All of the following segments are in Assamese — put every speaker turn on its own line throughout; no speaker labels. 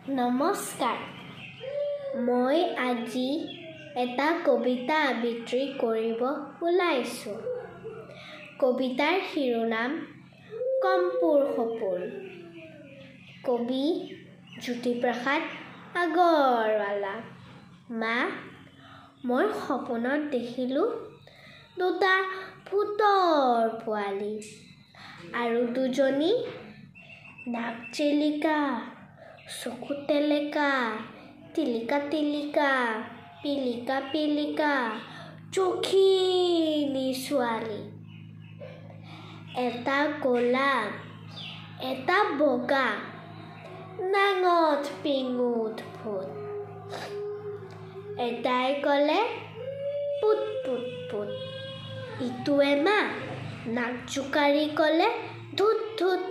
নমস্কাৰ মই আজি এটা কবিতা আবৃত্তি কৰিব ওলাইছোঁ। কবিতাৰ শিৰোনাম কম্পুৰ সপোন। কবি জ্যোতিপ্ৰসাদ আগৰৱালা। মা, মই সপোনত দেখিলোঁ দুটা ভূতৰ পোৱালি আৰু দুজনী নাক চেলিকা, চকু টেলেকা, টিলিকা টিলিকা, পিলিকা পিলিকা, চখিনী ছোৱালী। এটা ক'লা, এটা বগা, নাঙঠ পিঙুঠ ভূত। এটাই ক'লে পুত পুত পুত, ইটোৱে মা নাক জোকাৰি ক'লে ধুত ধুত।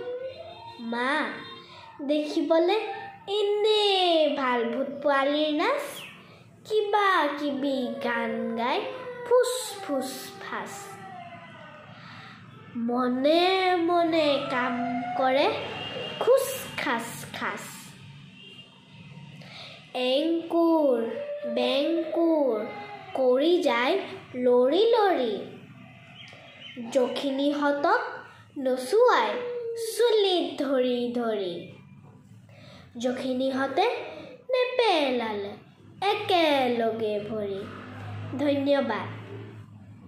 মা, দেখিবলৈ এনেই ভাল ভূত পোৱালিৰ নাচ, কিবা কিবি গান গাই ফুচ ফুচ ফাচ। মনে মনে কাম কৰে খুচ খাচ খাচ। এংকুৰ বেংকুৰ কৰি যায় লৰি লৰি, যখিনীহঁতক নচুৱাই চুলিত ধৰি ধৰি। যখিনীহঁতে নেপেলালে একেলগে ভৰি। ধন্যবাদ।